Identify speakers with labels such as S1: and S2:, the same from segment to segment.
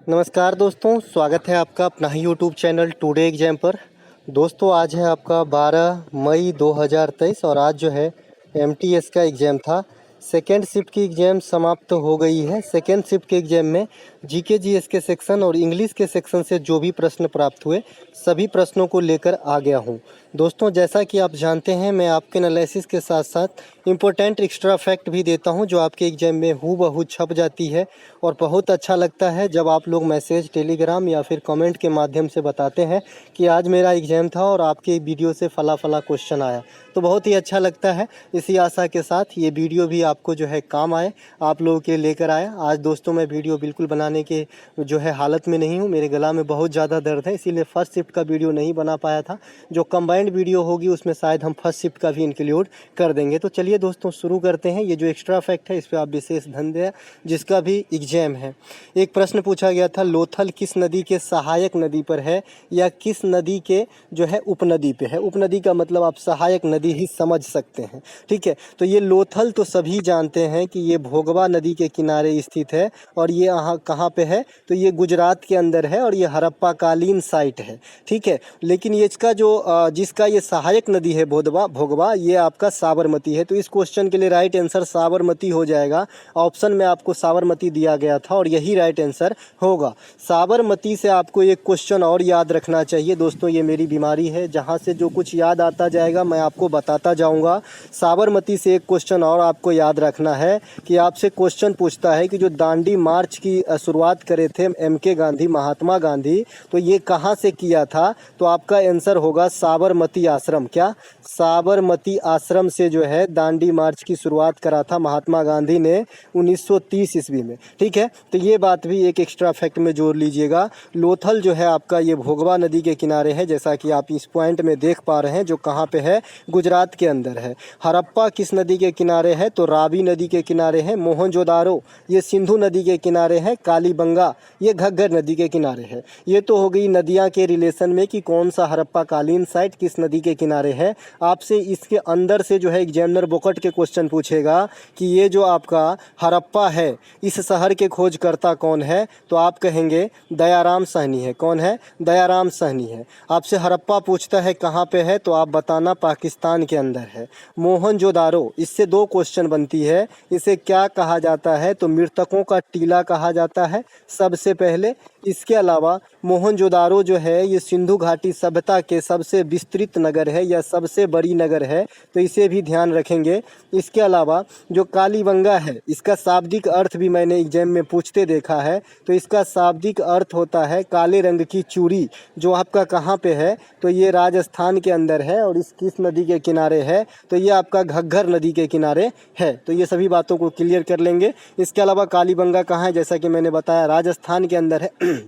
S1: नमस्कार दोस्तों, स्वागत है आपका अपना ही यूट्यूब चैनल टुडे एग्जाम पर। दोस्तों आज है आपका 12 मई 2023 और आज जो है एमटीएस का एग्ज़ाम था। सेकेंड शिफ्ट की एग्ज़ाम समाप्त हो गई है। सेकेंड शिफ्ट के एग्ज़ाम में जीके जीएस के सेक्शन और इंग्लिश के सेक्शन से जो भी प्रश्न प्राप्त हुए सभी प्रश्नों को लेकर आ गया हूँ। दोस्तों जैसा कि आप जानते हैं, मैं आपके एनालिसिस के साथ साथ इम्पोर्टेंट एक्स्ट्रा फैक्ट भी देता हूं जो आपके एग्जाम में हूबहू छप जाती है और बहुत अच्छा लगता है जब आप लोग मैसेज, टेलीग्राम या फिर कमेंट के माध्यम से बताते हैं कि आज मेरा एग्जाम था और आपके वीडियो से फला फला क्वेश्चन आया, तो बहुत ही अच्छा लगता है। इसी आशा के साथ ये वीडियो भी आपको जो है काम आए, आप लोगों के लेकर आया। आज दोस्तों मैं वीडियो बिल्कुल बनाने के जो है हालत में नहीं हूँ, मेरे गला में बहुत ज़्यादा दर्द है, इसीलिए फर्स्ट शिफ्ट का वीडियो नहीं बना पाया था। जो कंबाइंड वीडियो होगी उसमें शायद हम फर्स्ट शिफ्ट का भी इंक्लूड कर देंगे। तो चलिए दोस्तों शुरू करते हैं। ये जो एक्स्ट्रा फैक्ट है इस पर आप विशेष ध्यान दें, जिसका भी एग्जाम है। एक प्रश्न पूछा गया था, लोथल किस नदी के सहायक नदी पर है या किस नदी के जो है उपनदी पे है। उपनदी का मतलब आप सहायक नदी ही समझ सकते हैं, ठीक है। तो ये लोथल तो सभी जानते हैं कि ये भोगवा नदी के किनारे स्थित है और ये यहाँ कहाँ पे है, तो ये गुजरात के अंदर है और ये हड़प्पा कालीन साइट है, ठीक है। लेकिन ये इसका जो जिसका ये सहायक नदी है भोगवा, ये आपका साबरमती है। तो इस क्वेश्चन के लिए राइट आंसर साबरमती हो जाएगा। ऑप्शन में आपको साबरमती दिया गया था और यही राइट आंसर होगा। साबरमती से आपको एक क्वेश्चन और याद रखना चाहिए दोस्तों, ये मेरी बीमारी है, जहाँ से जो कुछ याद आता जाएगा मैं आपको बताता जाऊँगा। साबरमती से एक क्वेश्चन और आपको याद रखना है कि आपसे क्वेश्चन पूछता है कि जो दांडी मार्च की शुरुआत करे थे MK गांधी, महात्मा गांधी, तो ये कहाँ से किया था, तो आपका आंसर होगा साबरमती आश्रम। क्या साबरमती आश्रम से जो है दांडी मार्च की शुरुआत करा था महात्मा गांधी ने 1930 ईस्वी में, ठीक है। तो ये बात भी एक एक्स्ट्रा फैक्ट में जोड़ लीजिएगा। लोथल जो है आपका ये भोगवा नदी के किनारे है, जैसा कि आप इस पॉइंट में देख पा रहे हैं, जो कहाँ पे है, गुजरात के अंदर है। हड़प्पा किस नदी के किनारे है, तो रावी नदी के किनारे है। मोहनजोदारो ये सिंधु नदी के किनारे है। कालीबंगा ये घग्गर नदी के किनारे है। ये तो हो गई नदियाँ के रिलेशन में कि कौन सा हड़प्पा कालीन साइट किस नदी के किनारे है। आपसे इसके अंदर से जो है एग्जामिनर बोकट के क्वेश्चन पूछेगा कि ये जो आपका हड़प्पा है इस शहर के खोजकर्ता कौन है, तो आप कहेंगे दयाराम साहनी है। कौन है, दयाराम साहनी है। आपसे हड़प्पा पूछता है कहाँ पे है, तो आप बताना पाकिस्तान के अंदर है। मोहनजोदारो, इससे दो क्वेश्चन बनती है, इसे क्या कहा जाता है, तो मृतकों का टीला कहा जाता है सबसे पहले। इसके अलावा मोहनजोदारो जो है ये सिंधु घाटी सभ्यता के सबसे विस्तृत नगर है या सबसे बड़ी नगर है, तो इसे भी ध्यान रखेंगे। इसके अलावा जो कालीबंगा है इसका शाब्दिक अर्थ भी मैंने एग्जाम में पूछते देखा है, तो इसका शाब्दिक अर्थ होता है काले रंग की चूड़ी, जो आपका कहाँ पे है, तो ये राजस्थान के अंदर है और इस किस नदी के किनारे है, तो ये आपका घग्गर नदी के किनारे है। तो ये सभी बातों को क्लियर कर लेंगे। इसके अलावा कालीबंगा कहाँ है, जैसा कि मैंने बताया राजस्थान के अंदर है।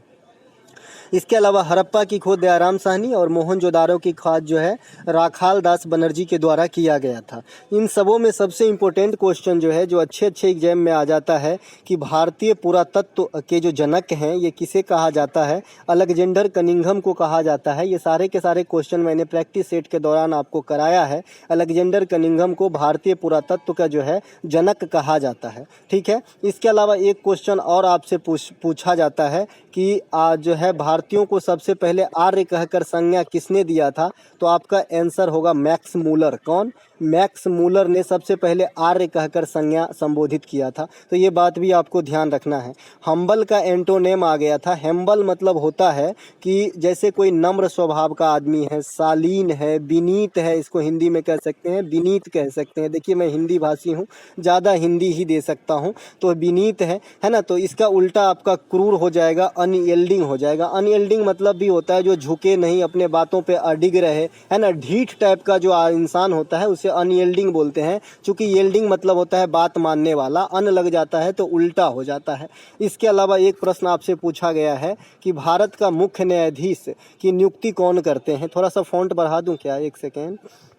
S1: इसके अलावा हड़प्पा की खोज दयाराम साहनी और मोहनजोदारो की खोज जो है राखाल दास बनर्जी के द्वारा किया गया था। इन सबों में सबसे इम्पोर्टेंट क्वेश्चन जो है, जो अच्छे एग्जाम में आ जाता है कि भारतीय पुरातत्व के जो जनक हैं ये किसे कहा जाता है, अलेक्जेंडर कनिंघम को कहा जाता है। ये सारे के सारे क्वेश्चन मैंने प्रैक्टिस सेट के दौरान आपको कराया है। अलेक्जेंडर कनिंघम को भारतीय पुरातत्व का जो है जनक कहा जाता है, ठीक है। इसके अलावा एक क्वेश्चन और आपसे पूछा जाता है कि जो है भारतीयों को सबसे पहले आर्य कहकर संज्ञा किसने दिया था, तो आपका आंसर होगा मैक्स मूलर। कौन, मैक्स मूलर ने सबसे पहले आर्य कहकर संज्ञा संबोधित किया था। तो ये बात भी आपको ध्यान रखना है। हम्बल का एंटोनेम आ गया था। हम्बल मतलब होता है कि जैसे कोई नम्र स्वभाव का आदमी है, शालीन है, विनीत है, इसको हिंदी में कह सकते हैं, विनीत कह सकते हैं। देखिए मैं हिंदी भाषी हूँ, ज़्यादा हिंदी ही दे सकता हूँ, तो विनीत है ना। तो इसका उल्टा आपका क्रूर हो जाएगा, अनयील्डिंग हो जाएगा। अनयील्डिंग मतलब भी होता है जो झुके नहीं, अपने बातों पे अडिग रहे, है ना। ढीठ टाइप का जो इंसान होता है उसे अनयील्डिंग बोलते हैं। चूंकि यील्डिंग मतलब होता है बात मानने वाला, अन लग जाता है तो उल्टा हो जाता है। इसके अलावा एक प्रश्न आपसे पूछा गया है कि भारत का मुख्य न्यायाधीश की नियुक्ति कौन करते हैं। थोड़ा सा फॉन्ट बढ़ा दूं क्या, एक सेकेंड,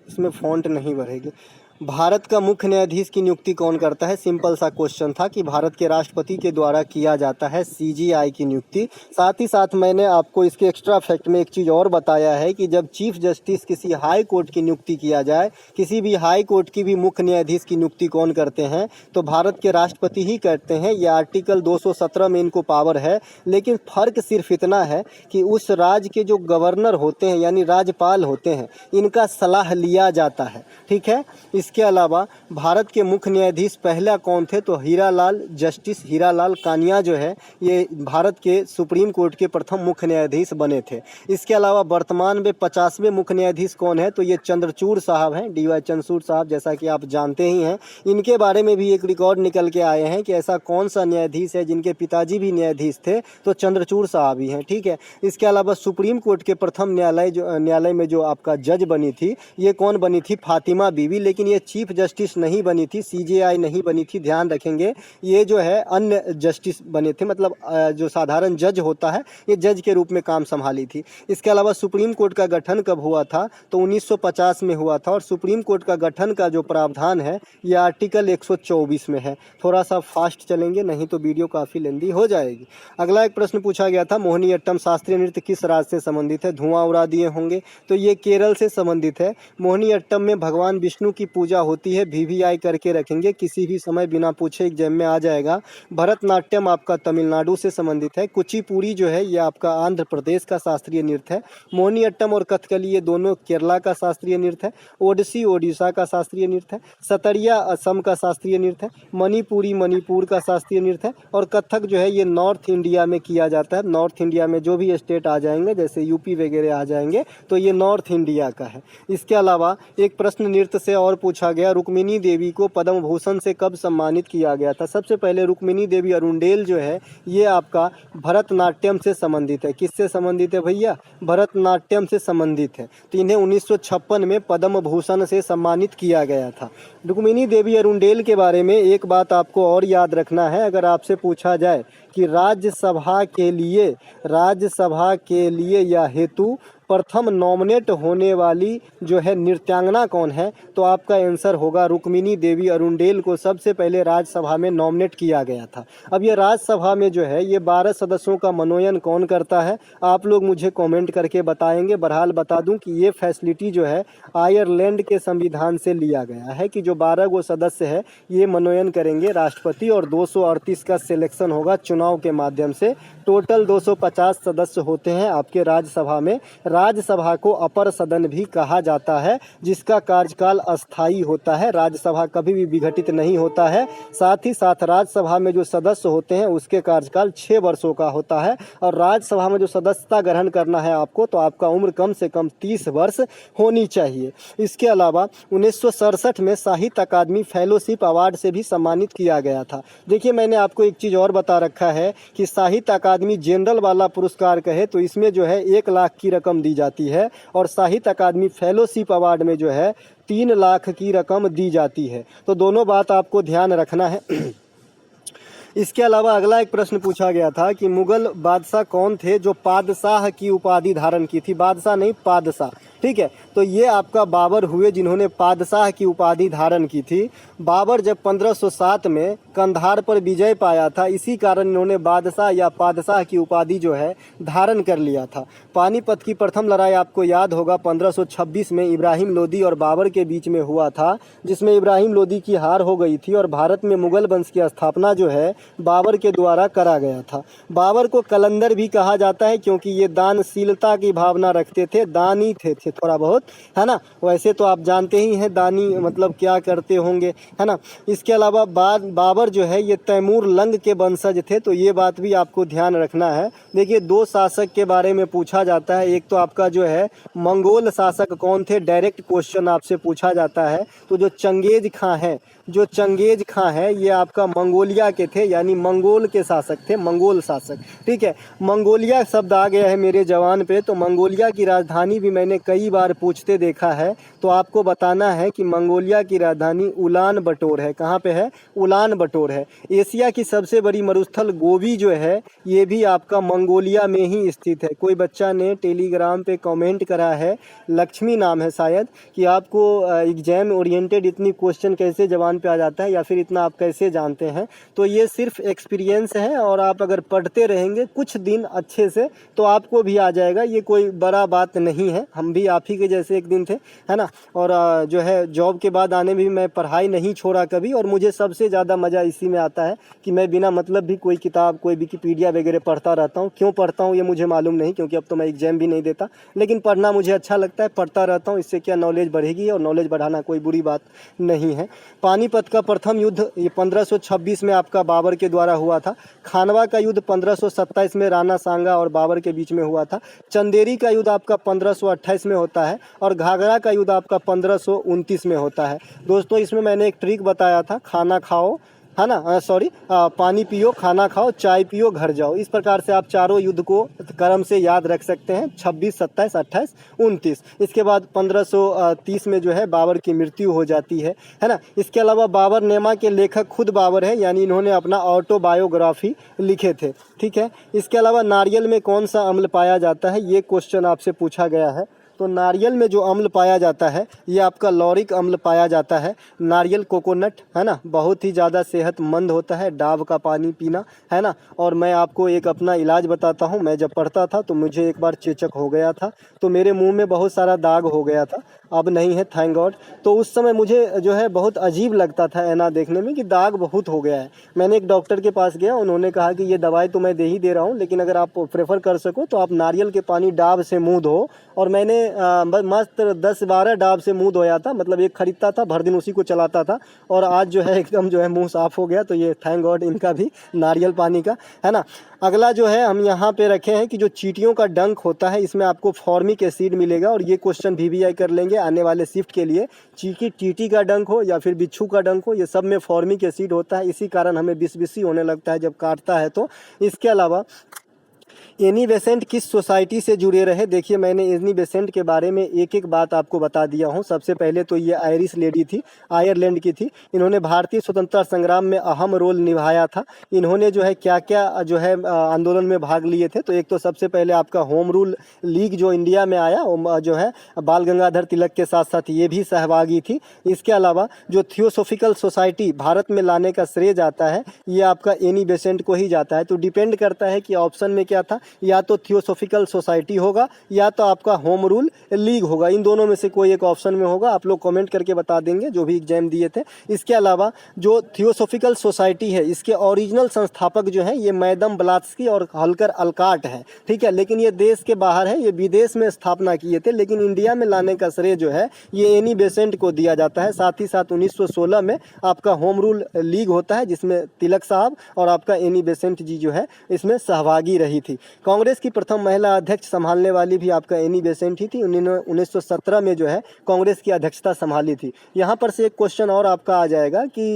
S1: इसमें फॉन्ट नहीं बढ़ेगी। भारत का मुख्य न्यायाधीश की नियुक्ति कौन करता है? सिंपल सा क्वेश्चन था कि भारत के राष्ट्रपति के द्वारा किया जाता है सीजीआई की नियुक्ति। साथ ही साथ मैंने आपको इसके एक्स्ट्रा फैक्ट में एक चीज़ और बताया है कि जब चीफ जस्टिस किसी हाई कोर्ट की नियुक्ति किया जाए, किसी भी हाई कोर्ट की भी मुख्य न्यायाधीश की नियुक्ति कौन करते हैं? तो भारत के राष्ट्रपति ही करते हैं। ये आर्टिकल 217 में इनको पावर है। लेकिन फ़र्क सिर्फ इतना है कि उस राज्य के जो गवर्नर होते हैं यानी राज्यपाल होते हैं, इनका सलाह लिया जाता है। ठीक है। इसके अलावा भारत के मुख्य न्यायाधीश पहला कौन थे? तो हीरालाल, जस्टिस हीरालाल कानिया जो है ये भारत के सुप्रीम कोर्ट के प्रथम मुख्य न्यायाधीश बने थे। इसके अलावा वर्तमान में 50वें मुख्य न्यायाधीश कौन है? तो ये चंद्रचूड़ साहब हैं, DY चंद्रचूड़ साहब, जैसा कि आप जानते ही हैं। इनके बारे में भी एक रिकॉर्ड निकल के आए हैं कि ऐसा कौन सा न्यायाधीश है जिनके पिताजी भी न्यायाधीश थे, तो चंद्रचूड़ साहब ही हैं। ठीक है। इसके अलावा सुप्रीम कोर्ट के प्रथम न्यायालय में जो आपका जज बनी थी, ये कौन बनी थी? फातिमा बीवी। लेकिन ये चीफ जस्टिस नहीं बनी थी, सीजेआई नहीं बनी थी, ध्यान रखेंगे। ये जो है अन्य जस्टिस बने थे, मतलब जो साधारण जज होता है, ये जज के रूप में काम संभाली थी। इसके अलावा सुप्रीम कोर्ट का गठन कब हुआ था? तो 1950 में हुआ था। और सुप्रीम कोर्ट का गठन का जो प्रावधान है ये आर्टिकल 124 में है। थोड़ा सा फास्ट चलेंगे, नहीं तो वीडियो काफ़ी लेंदी हो जाएगी। अगला एक प्रश्न पूछा गया था, मोहिनीअट्टम शास्त्रीय नृत्य किस राज्य से संबंधित है? धुआं उड़ा दिए होंगे, तो ये केरल से संबंधित है। मोहिनीअट्टम में भगवान विष्णु की पूजा होती है। VVI करके रखेंगे, किसी भी समय बिना पूछे एग्जाम में आ जाएगा। भरतनाट्यम आपका तमिलनाडु से संबंधित है। कुचिपुड़ी जो है ये आपका आंध्र प्रदेश का शास्त्रीय नृत्य है। मोहिनीअट्टम और कथकली ये दोनों केरला का शास्त्रीय नृत्य है। ओडिसी ओडिशा का शास्त्रीय नृत्य है। सतरिया असम का शास्त्रीय नृत्य है। मणिपुरी मणिपुर का शास्त्रीय नृत्य है। और कथक जो है ये नॉर्थ इंडिया में किया जाता है। नॉर्थ इंडिया में जो भी स्टेट आ जाएंगे, जैसे यूपी वगैरह आ जाएंगे, तो ये नॉर्थ इंडिया का है। इसके अलावा एक प्रश्न नृत्य से और पूछा गया, रुक्मिणी देवी को पद्म भूषण से कब सम्मानित किया गया था? सबसे पहले रुक्मिणी देवी अरुंडेल जो है ये आपका भरतनाट्यम से संबंधित है। किससे संबंधित है भैया? भरतनाट्यम से संबंधित है। तो इन्हें 1956 में पद्म भूषण से सम्मानित किया गया था। रुक्मिणी देवी अरुंडेल के बारे में एक बात आपको और याद रखना है, अगर आपसे पूछा जाए कि राज्यसभा के लिए या हेतु प्रथम नॉमिनेट होने वाली जो है नृत्यांगना कौन है, तो आपका आंसर होगा रुक्मिणी देवी अरुंडेल को सबसे पहले राज्यसभा में नॉमिनेट किया गया था। अब ये राज्यसभा में जो है ये 12 सदस्यों का मनोनयन कौन करता है? आप लोग मुझे कमेंट करके बताएंगे। बहरहाल बता दूं कि ये फैसिलिटी जो है आयरलैंड के संविधान से लिया गया है कि जो 12 गो सदस्य है ये मनोनयन करेंगे राष्ट्रपति, और 238 का सिलेक्शन होगा चुनाव के माध्यम से। टोटल 250 सदस्य होते हैं आपके राज्यसभा में। राज्यसभा को अपर सदन भी कहा जाता है, जिसका कार्यकाल अस्थायी होता है। राज्यसभा कभी भी विघटित नहीं होता है। साथ ही साथ राज्यसभा में जो सदस्य होते हैं उसके कार्यकाल 6 वर्षों का होता है। और राज्यसभा में जो सदस्यता ग्रहण करना है आपको, तो आपका उम्र कम से कम 30 वर्ष होनी चाहिए। इसके अलावा 1967 में साहित्य अकादमी फेलोशिप अवार्ड से भी सम्मानित किया गया था। देखिए, मैंने आपको एक चीज़ और बता रखा है कि साहित्य अकादमी जनरल वाला पुरस्कार कहे तो इसमें जो है 1 लाख की रकम दी जाती है, और साहित्य अकादमी फेलोशिप अवार्ड में जो है 3 लाख की रकम दी जाती है। तो दोनों बात आपको ध्यान रखना है। इसके अलावा अगला एक प्रश्न पूछा गया था कि मुगल बादशाह कौन थे जो पादशाह की उपाधि धारण की थी? बादशाह नहीं, पादशाह। ठीक है। तो ये आपका बाबर हुए जिन्होंने पादशाह की उपाधि धारण की थी। बाबर जब 1507 में कंधार पर विजय पाया था, इसी कारण इन्होंने बादशाह या पादशाह की उपाधि जो है धारण कर लिया था। पानीपत की प्रथम लड़ाई आपको याद होगा 1526 में इब्राहिम लोदी और बाबर के बीच में हुआ था, जिसमें इब्राहिम लोदी की हार हो गई थी और भारत में मुगल वंश की स्थापना जो है बाबर के द्वारा करा गया था। बाबर को कलंदर भी कहा जाता है क्योंकि ये दानशीलता की भावना रखते थे, दानी थे थोड़ा बहुत, है ना। वैसे तो आप जानते ही हैं दानी मतलब क्या करते होंगे, है ना। इसके अलावा बाबर जो है ये तैमूर लंग के वंशज थे, तो ये बात भी आपको ध्यान रखना है। देखिए, 2 शासक के बारे में पूछा जाता है। एक तो आपका जो है मंगोल शासक कौन थे, डायरेक्ट क्वेश्चन आपसे पूछा जाता है। तो जो चंगेज खां है ये आपका मंगोलिया के थे, यानी मंगोल के शासक थे, मंगोल शासक। ठीक है। मंगोलिया शब्द आ गया है मेरे जवान पे, तो मंगोलिया की राजधानी भी मैंने कई कई बार पूछते देखा है, तो आपको बताना है कि मंगोलिया की राजधानी उलान बटोर है। कहाँ पे है? उलान बटोर है। एशिया की सबसे बड़ी मरुस्थल गोबी जो है ये भी आपका मंगोलिया में ही स्थित है। कोई बच्चा ने टेलीग्राम पे कमेंट करा है, लक्ष्मी नाम है शायद, कि आपको एग्जाम ओरिएंटेड इतनी क्वेश्चन कैसे जबान पे आ जाता है या फिर इतना आप कैसे जानते हैं। तो ये सिर्फ एक्सपीरियंस है और आप अगर पढ़ते रहेंगे कुछ दिन अच्छे से तो आपको भी आ जाएगा। ये कोई बड़ा बात नहीं है, हम भी आप ही के जैसे एक दिन थे, है ना। और जो है जॉब के बाद आने भी मैं पढ़ाई नहीं छोड़ा कभी, और मुझे सबसे ज़्यादा मज़ा इसी में आता है कि मैं बिना मतलब भी कोई किताब, कोई विकिपीडिया वगैरह पढ़ता रहता हूँ। क्यों पढ़ता हूँ ये मुझे मालूम नहीं, क्योंकि अब तो मैं एग्जाम भी नहीं देता, लेकिन पढ़ना मुझे अच्छा लगता है, पढ़ता रहता हूँ। इससे क्या नॉलेज बढ़ेगी, और नॉलेज बढ़ाना कोई बुरी बात नहीं है। पानीपत का प्रथम युद्ध ये 1526 में आपका बाबर के द्वारा हुआ था। खानवा का युद्ध 1527 में राणा सांगा और बाबर के बीच में हुआ था। चंदेरी का युद्ध आपका 1528 में होता है, और घाघरा का युद्ध आपका 1529 में होता है। दोस्तों इसमें मैंने एक ट्रिक बताया था, खाना खाओ, है ना, सॉरी, पानी पियो, खाना खाओ, चाय पियो, घर जाओ। इस प्रकार से आप चारों युद्ध को क्रम से याद रख सकते हैं, 26, 27, 28, 29। इसके बाद 1530 में जो है बाबर की मृत्यु हो जाती है ना। इसके अलावा बाबरनामा के लेखक खुद बाबर है, यानी इन्होंने अपना ऑटोबायोग्राफी लिखे थे। ठीक है। इसके अलावा नारियल में कौन सा अम्ल पाया जाता है, ये क्वेश्चन आपसे पूछा गया है। तो नारियल में जो अम्ल पाया जाता है ये आपका लॉरिक अम्ल पाया जाता है। नारियल कोकोनट, है ना, बहुत ही ज़्यादा सेहतमंद होता है, डाव का पानी पीना, है ना। और मैं आपको एक अपना इलाज बताता हूँ। मैं जब पढ़ता था तो मुझे एक बार चेचक हो गया था, तो मेरे मुंह में बहुत सारा दाग हो गया था, अब नहीं है, थैंक गॉड। तो उस समय मुझे जो है बहुत अजीब लगता था ऐना देखने में कि दाग बहुत हो गया है। मैंने एक डॉक्टर के पास गया, उन्होंने कहा कि ये दवाई तो मैं दे ही दे रहा हूँ, लेकिन अगर आप प्रेफर कर सको तो आप नारियल के पानी डाब से मुँह धो। और मैंने मस्त 10-12 डाब से मुँह धोया था, मतलब एक खरीदता था, भर दिन उसी को चलाता था, और आज जो है एकदम जो है मुँह साफ़ हो गया। तो ये थैंक गॉड इनका भी, नारियल पानी का, है ना। अगला जो है हम यहाँ पे रखे हैं कि जो चींटियों का डंक होता है इसमें आपको फॉर्मिक एसिड मिलेगा, और ये क्वेश्चन VVI कर लेंगे आने वाले शिफ्ट के लिए। चींटी का डंक हो या फिर बिच्छू का डंक हो, ये सब में फॉर्मिक एसिड होता है, इसी कारण हमें बिस होने लगता है जब काटता है तो। इसके अलावा एनी बेसेंट किस सोसाइटी से जुड़े रहे? देखिए मैंने एनी बेसेंट के बारे में एक एक बात आपको बता दिया हूँ। सबसे पहले तो ये आयरिश लेडी थी, आयरलैंड की थी। इन्होंने भारतीय स्वतंत्रता संग्राम में अहम रोल निभाया था। इन्होंने जो है क्या क्या जो है आंदोलन में भाग लिए थे, तो एक तो सबसे पहले आपका होम रूल लीग जो इंडिया में आया, जो है बाल गंगाधर तिलक के साथ साथ ये भी सहभागी थी। इसके अलावा जो थियोसॉफिकल सोसाइटी भारत में लाने का श्रेय जाता है ये आपका एनी बेसेंट को ही जाता है। तो डिपेंड करता है कि ऑप्शन में क्या था, या तो थियोसॉफिकल सोसाइटी होगा या तो आपका होम रूल लीग होगा, इन दोनों में से कोई एक ऑप्शन में होगा। आप लोग कमेंट करके बता देंगे जो भी एग्जाम दिए थे। इसके अलावा जो थियोसॉफिकल सोसाइटी है इसके ओरिजिनल संस्थापक जो है ये मैडम ब्लात्स्की और हल्कर अल्काट है, ठीक है। लेकिन ये देश के बाहर है, ये विदेश में स्थापना किए थे, लेकिन इंडिया में लाने का श्रेय जो है ये एनी बेसेंट को दिया जाता है। साथ ही साथ 1916 में आपका होम रूल लीग होता है जिसमें तिलक साहब और आपका एनी बेसेंट जी जो है इसमें सहभागी रही थी। कांग्रेस की प्रथम महिला अध्यक्ष संभालने वाली भी आपका एनी बेसेंट ही थी। उन्होंने 1917 में जो है कांग्रेस की अध्यक्षता संभाली थी। यहाँ पर से एक क्वेश्चन और आपका आ जाएगा कि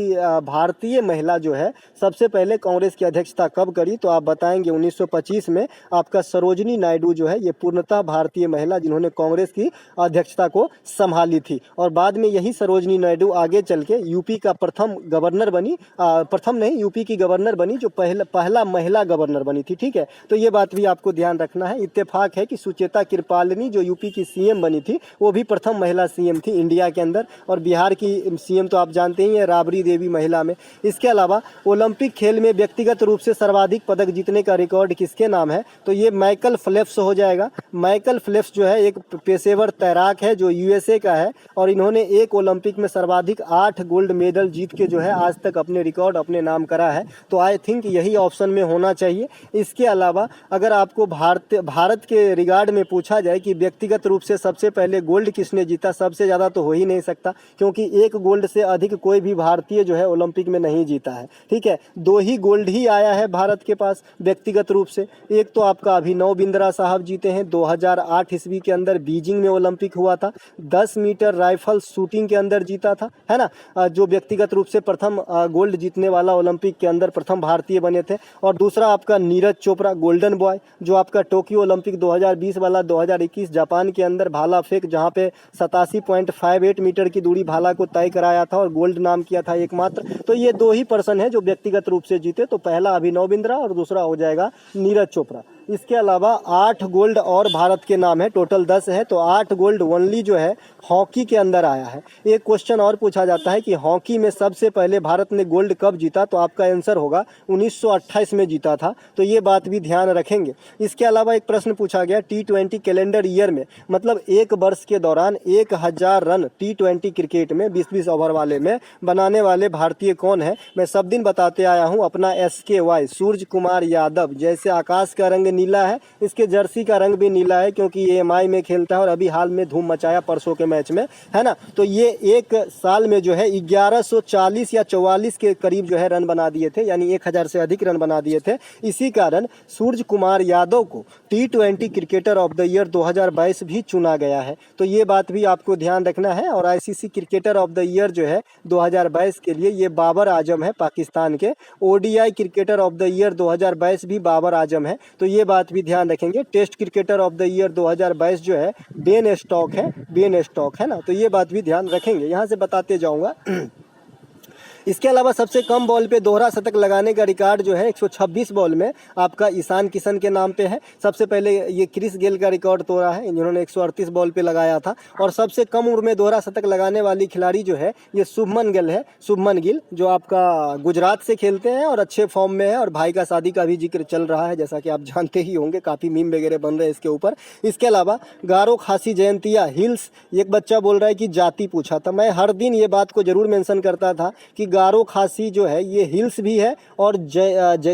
S1: भारतीय महिला जो है सबसे पहले कांग्रेस की अध्यक्षता कब करी, तो आप बताएंगे 1925 में आपका सरोजनी नायडू जो है ये पूर्णतः भारतीय महिला जिन्होंने कांग्रेस की अध्यक्षता को संभाली थी। और बाद में यही सरोजनी नायडू आगे चल के यूपी का प्रथम गवर्नर बनी, प्रथम नहीं यूपी की गवर्नर बनी, जो पहला महिला गवर्नर बनी थी, ठीक है। तो ये बात भी आपको ध्यान रखना है। इत्तेफाक है कि सुचेता कृपालिनी जो यूपी की सीएम बनी थी वो भी प्रथम महिला सीएम थी इंडिया के अंदर, और बिहार की सीएम तो आप जानते ही हैं राबड़ी देवी महिला में। इसके अलावा ओलंपिक खेल में व्यक्तिगत रूप से सर्वाधिक पदक जीतने का रिकॉर्ड किसके नाम है, तो ये माइकल फेल्प्स हो जाएगा। माइकल फेल्प्स जो है एक पेशेवर तैराक है जो यूएसए का है, और इन्होंने एक ओलंपिक में सर्वाधिक 8 गोल्ड मेडल जीत के जो है आज तक अपने रिकॉर्ड अपने नाम करा है। तो आई थिंक यही ऑप्शन में होना चाहिए। इसके अलावा अगर आपको भारत के रिगार्ड में पूछा जाए कि व्यक्तिगत रूप से सबसे पहले गोल्ड किसने जीता, सबसे ज़्यादा तो हो ही नहीं सकता, क्योंकि एक गोल्ड से अधिक कोई भी भारतीय जो है ओलंपिक में नहीं जीता है, ठीक है। 2 ही गोल्ड ही आया है भारत के पास व्यक्तिगत रूप से। एक तो आपका अभिनव बिंद्रा साहब जीते हैं 2008 ईस्वी के अंदर, बीजिंग में ओलंपिक हुआ था, 10 मीटर राइफल शूटिंग के अंदर जीता था, है ना, जो व्यक्तिगत रूप से प्रथम गोल्ड जीतने वाला ओलंपिक के अंदर प्रथम भारतीय बने थे। और दूसरा आपका Neeraj Chopra golden boy boy, जो आपका टोक्यो ओलंपिक 2020 वाला 2021 जापान के अंदर भाला फेंक, जहां पे 87.58 मीटर की दूरी भाला को तय कराया था और गोल्ड नाम किया था एकमात्र। तो ये 2 ही पर्सन है जो व्यक्तिगत रूप से जीते, तो पहला अभिनव बिंद्रा और दूसरा हो जाएगा नीरज चोपड़ा। इसके अलावा 8 गोल्ड और भारत के नाम है, टोटल 10 है, तो 8 गोल्ड ओनली जो है हॉकी के अंदर आया है। एक क्वेश्चन और पूछा जाता है कि हॉकी में सबसे पहले भारत ने गोल्ड कब जीता, तो आपका आंसर होगा 1928 में जीता था, तो ये बात भी ध्यान रखेंगे। इसके अलावा एक प्रश्न पूछा गया T20 कैलेंडर ईयर में, मतलब एक वर्ष के दौरान 1000 रन T20 क्रिकेट में 20-20 ओवर वाले में बनाने वाले भारतीय कौन है। मैं सब दिन बताते आया हूँ, अपना SKY सूर्य कुमार यादव। जैसे आकाश का रंग नीला है, इसके जर्सी का रंग भी नीला है, क्योंकि ये MI में खेलता है और अभी हाल में धूम मचाया परसों के मैच में, है ना। तो ये एक साल में जो है 1140 या 44 के करीब जो है रन बना दिए थे, यानी 1000 से अधिक रन बना दिए थे। इसी कारण सूर्य कुमार यादव को T20 cricketer of the year 2022 भी चुना गया है, तो ये बात भी आपको ध्यान रखना है। और ICC cricketer of the year जो है 2022 के लिए ये बाबर आजम है पाकिस्तान के। ODI cricketer of the year 2022 भी बाबर आजम है, तो ये बात भी ध्यान रखेंगे। Test cricketer of the year 2022 जो है बेन स्टॉक है ना, तो ये बात भी ध्यान रखेंगे, यहाँ से बताते जाऊँगा। इसके अलावा सबसे कम बॉल पे दोहरा शतक लगाने का रिकॉर्ड जो है 126 बॉल में आपका ईशान किशन के नाम पे है। सबसे पहले ये क्रिस गेल का रिकॉर्ड तोड़ा है, जिन्होंने 138 बॉल पे लगाया था। और सबसे कम उम्र में दोहरा शतक लगाने वाली खिलाड़ी जो है ये शुभमन गिल है, शुभमन गिल, जो आपका गुजरात से खेलते हैं और अच्छे फॉर्म में है, और भाई का शादी का भी जिक्र चल रहा है, जैसा कि आप जानते ही होंगे, काफ़ी मीम वगैरह बन रहे हैं इसके ऊपर। इसके अलावा गारो खासी जयंतिया हिल्स, एक बच्चा बोल रहा है कि जाति पूछा था। मैं हर दिन ये बात को जरूर मेंशन करता था कि गारो खासी जो है ये हिल्स भी है और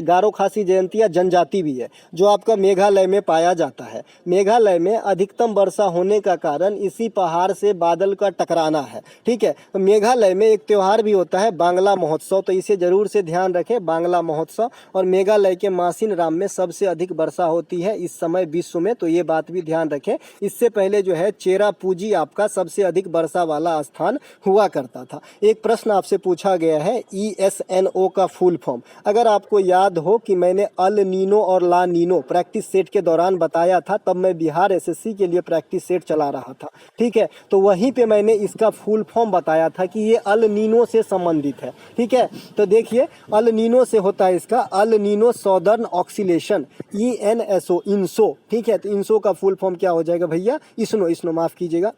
S1: गारो खासी जयंतिया जनजाति भी है, जो आपका मेघालय में पाया जाता है। मेघालय में अधिकतम वर्षा होने का कारण इसी पहाड़ से बादल का टकराना है, ठीक है। तो मेघालय में एक त्यौहार भी होता है बांग्ला महोत्सव, तो इसे जरूर से ध्यान रखें, बांग्ला महोत्सव। और मेघालय के मासिन राम में सबसे अधिक वर्षा होती है इस समय विश्व में, तो ये बात भी ध्यान रखें। इससे पहले जो है चेरापूंजी आपका सबसे अधिक वर्षा वाला स्थान हुआ करता था। एक प्रश्न आपसे पूछा गया है ESNO का फुल फॉर्म, अगर आपको याद हो कि मैंने अल नीनो और ला नीनो प्रैक्टिस सेट के दौरान बताया था, तब मैं बिहार SSC के लिए प्रैक्टिस सेट चला रहा था, ठीक है। तो वहीं पे मैंने इसका फुल फॉर्म बताया था कि ये अल नीनो से संबंधित है, ठीक है। तो देखिए अल नीनो से होता है इसका El Nino southern oscillation, ENSO, इंसो, ठीक है। तो इंसो का फुल फॉर्म क्या हो जाएगा भैया, इसनो माफ कीजिएगा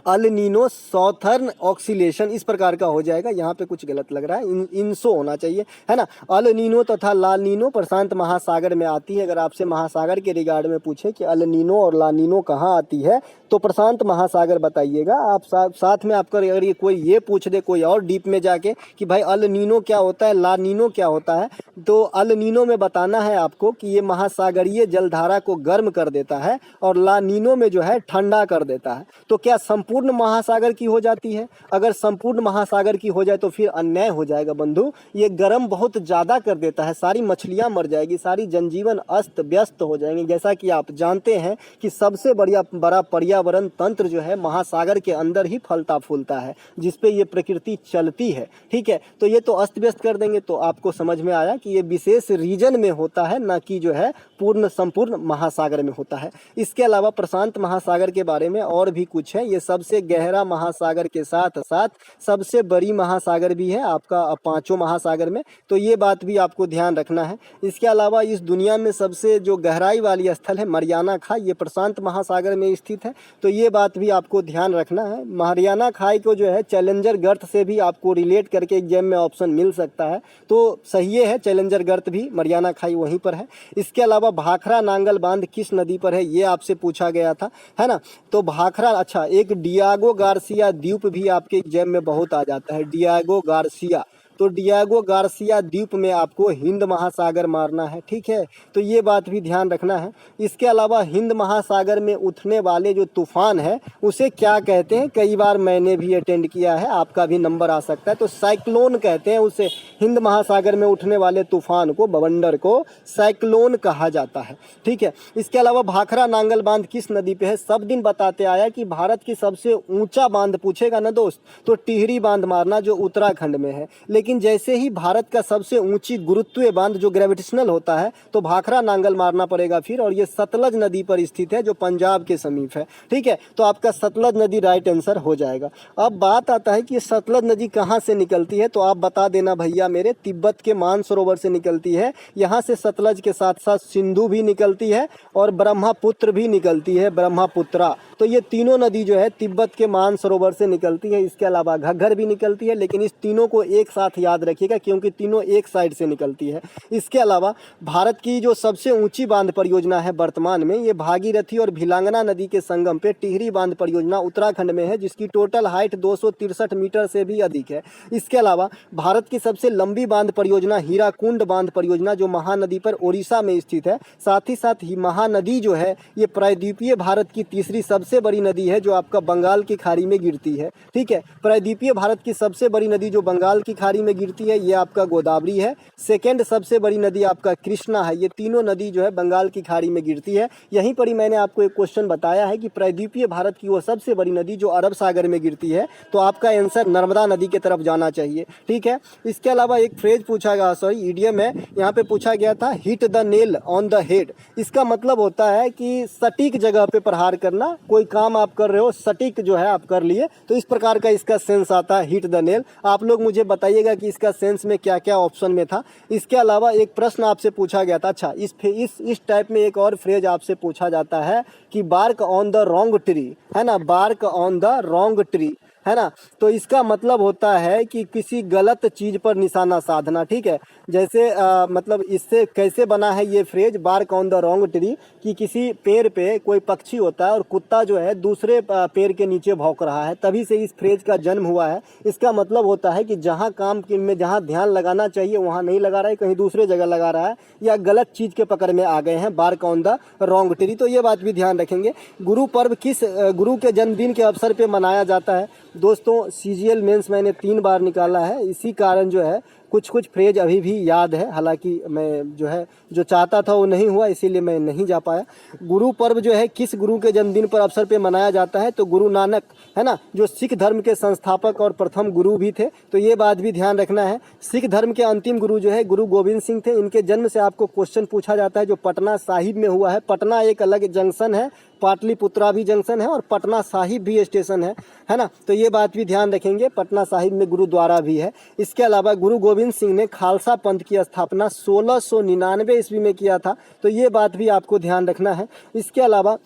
S1: अल नीनो सॉथर्न ऑक्सीलेशन, इस प्रकार का हो जाएगा। यहाँ पे कुछ गलत लग रहा है, इंसो होना चाहिए, है ना। अल नीनो तथा ला नीनो प्रशांत महासागर में आती है। अगर आपसे महासागर के रिगार्ड में पूछे कि अल नीनो और ला नीनो कहाँ आती है, तो प्रशांत महासागर बताइएगा आप। साथ में आपका अगर ये कोई ये पूछ दे कोई और डीप में जाके कि भाई अल नीनो क्या होता है, ला नीनो क्या होता है, तो अल नीनो में बताना है आपको कि ये महासागरीय जलधारा को गर्म कर देता है और ला नीनो में जो है ठंडा कर देता है। तो क्या संपूर्ण महासागर की हो जाती है? अगर संपूर्ण महासागर की हो जाए तो फिर अन्याय हो जाएगा बंधु। ये गर्म बहुत ज़्यादा कर देता है, सारी मछलियाँ मर जाएगी, सारी जनजीवन अस्त व्यस्त हो जाएंगे। जैसा कि आप जानते हैं कि सबसे बड़ा पर्यावरण तंत्र जो है महासागर के अंदर ही फलता फूलता है, जिसपे ये प्रकृति चलती है, ठीक है। तो ये तो अस्त व्यस्त कर देंगे। तो आपको समझ में आया कि ये विशेष रीजन में होता है, ना कि जो है संपूर्ण महासागर में होता है। इसके अलावा प्रशांत महासागर के बारे में और भी कुछ है। ये सबसे गहरा महासागर के साथ साथ सबसे बड़ी महासागर भी है आपका पांचों महासागर में, तो ये बात भी आपको ध्यान रखना है। इसके अलावा इस दुनिया में सबसे जो गहराई वाली स्थल है मरियाना खाई, ये प्रशांत महासागर में स्थित है, तो ये बात भी आपको ध्यान रखना है। मरियाना खाई को जो है चैलेंजर गर्त से भी आपको रिलेट करके एग्जाम में ऑप्शन मिल सकता है, तो सही है, चैलेंजर गर्त भी मरियाना खाई वहीं पर है। इसके अलावा भाखड़ा नांगल बांध किस नदी पर है, ये आपसे पूछा गया था, है ना। तो भाखड़ा, अच्छा, एक डियागो गार्सिया द्वीप भी आपके एग्जाम में बहुत आ जाता है, डियागो गार्सिया। तो डियागो गार्सिया द्वीप में आपको हिंद महासागर मारना है, ठीक है। तो ये बात भी ध्यान रखना है। इसके अलावा हिंद महासागर में उठने वाले जो तूफान है उसे क्या कहते हैं, कई बार मैंने भी अटेंड किया है, आपका भी नंबर आ सकता है। तो साइक्लोन कहते हैं उसे, हिंद महासागर में उठने वाले तूफान को, बवंडर को साइक्लोन कहा जाता है। ठीक है, इसके अलावा भाखड़ा नांगल बांध किस नदी पे है? सब दिन बताते आया कि भारत की सबसे ऊंचा बांध पूछेगा ना दोस्त तो टिहरी बांध मारना जो उत्तराखंड में है। लेकिन जैसे ही भारत का सबसे ऊंची गुरुत्वीय बांध जो ग्रेविटेशनल होता है तो भाखड़ा नांगल मारना पड़ेगा फिर, और ये सतलज नदी पर स्थित है जो पंजाब के समीप है। ठीक है, तो आपका सतलज नदी राइट आंसर हो जाएगा। अब बात आता है कि ये सतलज नदी कहाँ से निकलती है, तो आप बता देना भैया मेरे, तिब्बत के मानसरोवर से निकलती है। यहाँ से सतलज के साथ साथ सिंधु भी निकलती है और ब्रह्मपुत्र भी निकलती है, ब्रह्मपुत्रा। तो ये तीनों नदी जो है तिब्बत के मानसरोवर से निकलती है। इसके अलावा घग्गर भी निकलती है, लेकिन इस तीनों को एक साथ याद रखिएगा क्योंकि तीनों एक साइड से निकलती है। इसके अलावा भारत की जो सबसे ऊंची बांध परियोजना है वर्तमान में, ये भागीरथी और भिलांगना नदी के संगम पे टिहरी बांध परियोजना उत्तराखंड में है, जिसकी टोटल हाइट 263 मीटर से भी अधिक है। इसके अलावा भारत की सबसे लंबी बांध परियोजना हीराकुंड बांध परियोजना जो महानदी पर ओडिशा में स्थित है। साथ ही साथ ही महानदी जो है ये प्रायद्वीपीय भारत की तीसरी सबसे बड़ी नदी है जो आपका बंगाल की खाड़ी में गिरती है। ठीक है, प्रायद्वीपीय भारत की सबसे बड़ी नदी जो बंगाल की खाड़ी में गिरती है ये आपका गोदावरी है। सेकेंड सबसे बड़ी नदी आपका कृष्णा है। ये तीनों नदी जो है बंगाल की खाड़ी में गिरती है। यहीं पर ही मैंने आपको एक क्वेश्चन बताया है कि प्रायद्वीपीय भारत की वो सबसे बड़ी नदी जो अरब सागर में गिरती है, तो आपका आंसर नर्मदा नदी की तरफ जाना चाहिए। ठीक है, इसके अलावा एक फ्रेज पूछा गया, सॉरी ईडियम है, यहाँ पे पूछा गया था hit the nail on the head. इसका मतलब होता है कि सटीक जगह पे प्रहार करना। कोई काम आप कर रहे हो, सटीक जो है आप कर लिए, तो इस प्रकार का इसका सेंस आता है हिट द नेल। आप लोग मुझे बताइएगा कि इसका सेंस में क्या क्या ऑप्शन में था। इसके अलावा एक प्रश्न आपसे पूछा गया था, अच्छा इस टाइप में एक और फ्रेज आपसे पूछा जाता है कि bark on the wrong tree, है ना, bark on the wrong tree, है ना। तो इसका मतलब होता है कि किसी गलत चीज पर निशाना साधना। ठीक है, जैसे मतलब इससे कैसे बना है ये phrase bark on the wrong tree, कि किसी पेड़ पे कोई पक्षी होता है और कुत्ता जो है दूसरे पेड़ के नीचे भौंक रहा है, तभी से इस फ्रेज का जन्म हुआ है। इसका मतलब होता है कि जहाँ काम में जहाँ ध्यान लगाना चाहिए वहाँ नहीं लगा रहा है, कहीं दूसरे जगह लगा रहा है, या गलत चीज के पकड़ में आ गए हैं, bark on the wrong tree. तो ये बात भी ध्यान रखेंगे। गुरु पर्व किस गुरु के जन्मदिन के अवसर पे मनाया जाता है? दोस्तों CGL मेंस मैंने 3 बार निकाला है, इसी कारण जो है कुछ फ्रेज अभी भी याद है, हालांकि मैं जो है जो चाहता था वो नहीं हुआ, इसीलिए मैं नहीं जा पाया। गुरु पर्व जो है किस गुरु के जन्मदिन पर अवसर पे मनाया जाता है? तो गुरु नानक, है ना, जो सिख धर्म के संस्थापक और प्रथम गुरु भी थे। तो ये बात भी ध्यान रखना है। सिख धर्म के अंतिम गुरु जो है गुरु गोविंद सिंह थे। इनके जन्म से आपको क्वेश्चन पूछा जाता है जो पटना साहिब में हुआ है। पटना एक अलग जंक्शन है, पाटलिपुत्रा भी जंक्शन है और पटना साहिब भी स्टेशन है ना। तो ये बात भी ध्यान रखेंगे, पटना साहिब में गुरुद्वारा भी है। इसके अलावा गुरु गोविंद सिंह ने खालसा पंथ की स्थापना 1699 ईस्वी में किया था, तो ये बात भी आपको ध्यान रखना है। इसके अलावा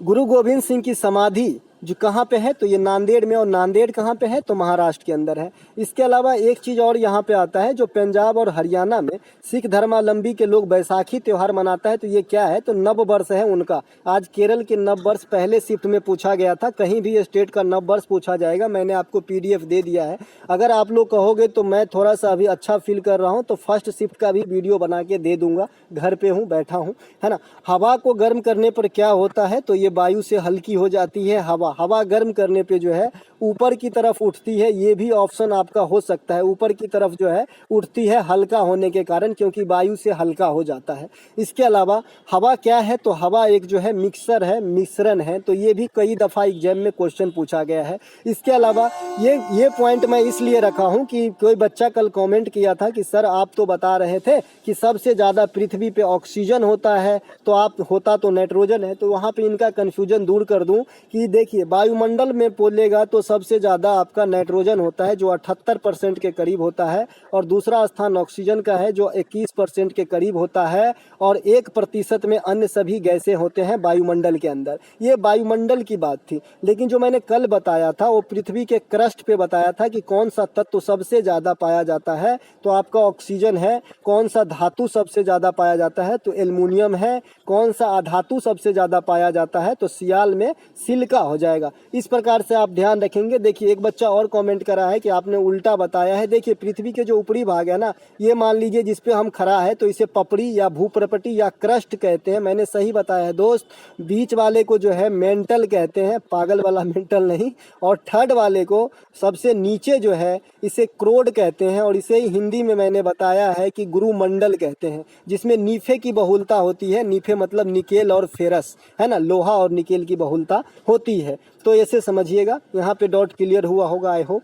S1: गुरु गोविंद सिंह की समाधि जो कहाँ पे है? तो ये नांदेड़ में, और नांदेड़ कहाँ पे है? तो महाराष्ट्र के अंदर है। इसके अलावा एक चीज़ और यहाँ पे आता है, जो पंजाब और हरियाणा में सिख धर्मावलंबी के लोग बैसाखी त्यौहार मनाता है, तो ये क्या है? तो नव वर्ष है उनका। आज केरल के नव वर्ष पहले शिफ्ट में पूछा गया था, कहीं भी स्टेट का नव वर्ष पूछा जाएगा। मैंने आपको PDF दे दिया है। अगर आप लोग कहोगे तो मैं थोड़ा सा अभी अच्छा फील कर रहा हूँ तो फर्स्ट शिफ्ट का भी वीडियो बना के दे दूंगा। घर पे हूँ, बैठा हूँ, है ना। हवा को गर्म करने पर क्या होता है? तो ये वायु से हल्की हो जाती है हवा गर्म करने पे जो है ऊपर की तरफ उठती है। ये भी ऑप्शन आपका हो सकता है, ऊपर की तरफ जो है उठती है हल्का होने के कारण, क्योंकि वायु से हल्का हो जाता है। इसके अलावा हवा क्या है? तो हवा एक जो है मिक्सर है, मिश्रण है। तो ये भी कई दफ़ा एग्जाम में क्वेश्चन पूछा गया है। इसके अलावा ये पॉइंट मैं इसलिए रखा हूँ कि कोई बच्चा कल कमेंट किया था कि सर आप तो बता रहे थे कि सबसे ज़्यादा पृथ्वी पे ऑक्सीजन होता है, तो आप होता तो नाइट्रोजन है। तो वहाँ पे इनका कन्फ्यूजन दूर कर दूँ कि देखिए वायुमंडल में बोलेगा तो सबसे ज़्यादा आपका नाइट्रोजन होता है जो 78% के करीब होता है, और दूसरा स्थान ऑक्सीजन का है जो 21% के करीब होता है, और 1% में अन्य सभी गैसें होते हैं वायुमंडल के अंदर। ये वायुमंडल की बात थी। लेकिन जो मैंने कल बताया था वो पृथ्वी के क्रस्ट पे बताया था कि कौन सा तत्व सबसे ज़्यादा पाया जाता है, तो आपका ऑक्सीजन है। कौन सा धातु सबसे ज़्यादा पाया जाता है? तो एल्युमिनियम है। कौन सा अधातु सबसे ज़्यादा पाया जाता है? तो सियाल में सिलिका हो
S2: जाएगा। इस प्रकार से आप ध्यान रखेंगे। देखिए एक बच्चा और कमेंट करा है कि आपने उल्टा बताया है। देखिए पृथ्वी के जो ऊपरी भाग है ना, ये मान लीजिए जिस पे हम खड़ा है तो इसे पपड़ी या भूप्रपटी या क्रस्ट कहते हैं। मैंने सही बताया है दोस्त। बीच वाले को जो है मेंटल कहते हैं, पागल वाला मेंटल नहीं। और थर्ड वाले को, सबसे नीचे जो है, इसे क्रोड कहते हैं। और इसे ही हिंदी में मैंने बताया है कि गुरुमंडल कहते हैं, जिसमें नीफे की बहुलता होती है। नीफे मतलब निकेल और फेरस, है ना, लोहा और निकेल की बहुलता होती है। तो ऐसे समझिएगा। यहाँ पे डॉट क्लियर हुआ होगा आई होप।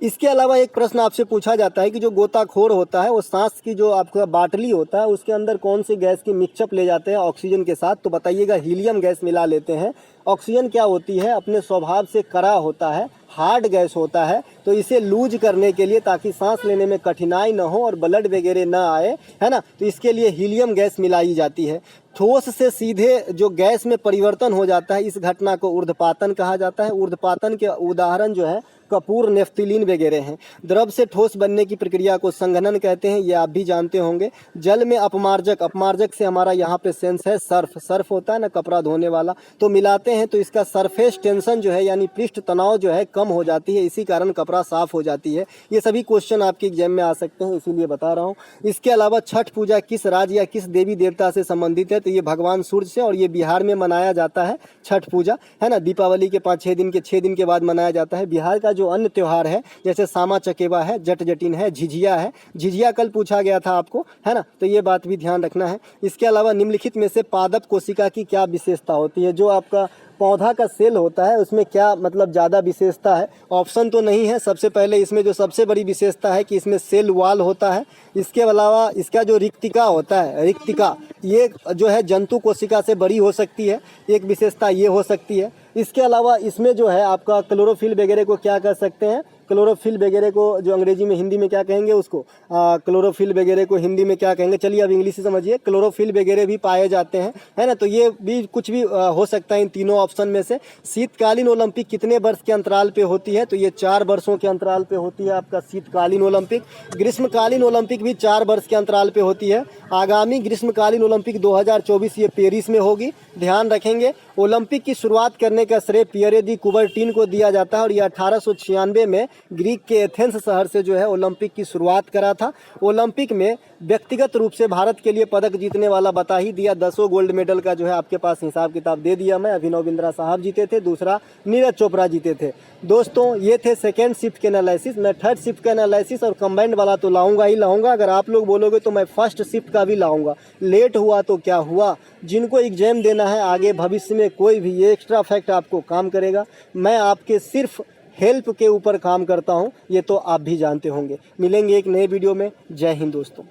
S2: इसके अलावा एक प्रश्न आपसे पूछा जाता है कि जो गोताखोर होता है वो सांस की जो आपका बाटली होता है उसके अंदर कौन सी गैस की मिक्सअप ले जाते हैं ऑक्सीजन के साथ, तो बताइएगा हीलियम गैस मिला लेते हैं। ऑक्सीजन क्या होती है, अपने स्वभाव से कड़ा होता है, हार्ड गैस होता है। तो इसे लूज करने के लिए, ताकि सांस लेने में कठिनाई न हो और ब्लड वगैरह ना आए, है ना, तो इसके लिए हीलियम गैस मिलाई जाती है। ठोस से सीधे जो गैस में परिवर्तन हो जाता है, इस घटना को ऊर्ध्वपातन कहा जाता है। ऊर्ध्वपातन के उदाहरण जो है कपूर, नेफ्थिलीन वगैरह हैं। द्रव से ठोस बनने की प्रक्रिया को संघनन कहते हैं, ये आप भी जानते होंगे। जल में अपमार्जक, अपमार्जक से हमारा यहाँ पे सेंस है सर्फ, सर्फ होता है ना कपड़ा धोने वाला, तो मिलाते हैं तो इसका सरफेस टेंशन जो है यानी पृष्ठ तनाव जो है कम हो जाती है, इसी कारण कपड़ा साफ हो जाती है। ये सभी क्वेश्चन आपके एग्जाम में आ सकते हैं, इसीलिए बता रहा हूँ। इसके अलावा छठ पूजा किस राज्य या किस देवी देवता से संबंधित है, तो ये भगवान सूर्य से, और ये बिहार में मनाया जाता है छठ पूजा, है ना। दीपावली के 5-6 दिन के 6 दिन के बाद मनाया जाता है। बिहार का जो अन्य त्यौहार है जैसे सामा चकेवा है, जट जटिन है, झिझिया है। झिझिया कल पूछा गया था आपको, है ना, तो ये बात भी ध्यान रखना है। इसके अलावा निम्नलिखित में से पादप कोशिका की क्या विशेषता होती है, जो आपका पौधा का सेल होता है उसमें क्या मतलब ज़्यादा विशेषता है। ऑप्शन तो नहीं है। सबसे पहले इसमें जो सबसे बड़ी विशेषता है कि इसमें सेल वॉल होता है। इसके अलावा इसका जो रिक्तिका होता है, रिक्तिका, ये जो है जंतु कोशिका से बड़ी हो सकती है, एक विशेषता ये हो सकती है। इसके अलावा इसमें जो है आपका क्लोरोफिल वगैरह को क्या कर सकते हैं, क्लोरोफिल वगैरह को जो अंग्रेजी में, हिंदी में क्या कहेंगे उसको, क्लोरोफिल वगैरह को हिंदी में क्या कहेंगे, चलिए अब इंग्लिश से समझिए। क्लोरोफिल वगैरह भी पाए जाते हैं, है ना, तो ये भी कुछ भी हो सकता है इन तीनों ऑप्शन में से। शीतकालीन ओलंपिक कितने वर्ष के अंतराल पे होती है, तो ये 4 वर्षों के अंतराल पे होती है आपका शीतकालीन ओलंपिक। ग्रीष्मकालीन ओलंपिक भी 4 वर्ष के अंतराल पे होती है। आगामी ग्रीष्मकालीन ओलंपिक 2024 ये पेरिस में होगी, ध्यान रखेंगे। ओलंपिक की शुरुआत करने का श्रेय पियरे दी कुबर्टीन को दिया जाता है, और ये 1896 में ग्रीक के एथेंस शहर से जो है ओलंपिक की शुरुआत करा था। ओलंपिक में व्यक्तिगत रूप से भारत के लिए पदक जीतने वाला बता ही दिया। 10 गोल्ड मेडल का जो है आपके पास हिसाब किताब दे दिया मैं। अभिनव बिंद्रा साहब जीते थे, दूसरा नीरज चोपड़ा जीते थे। दोस्तों ये थे सेकेंड शिफ्ट के एनालिसिस। मैं थर्ड शिफ्ट का एनालिसिस और कंबाइंड वाला तो लाऊंगा ही लाऊंगा। अगर आप लोग बोलोगे तो मैं फर्स्ट शिफ्ट का भी लाऊंगा। लेट हुआ तो क्या हुआ, जिनको एग्जाम देना है आगे भविष्य में कोई भी ये एक्स्ट्रा फैक्ट आपको काम करेगा। मैं आपके सिर्फ हेल्प के ऊपर काम करता हूं, ये तो आप भी जानते होंगे। मिलेंगे एक नए वीडियो में। जय हिंद दोस्तों।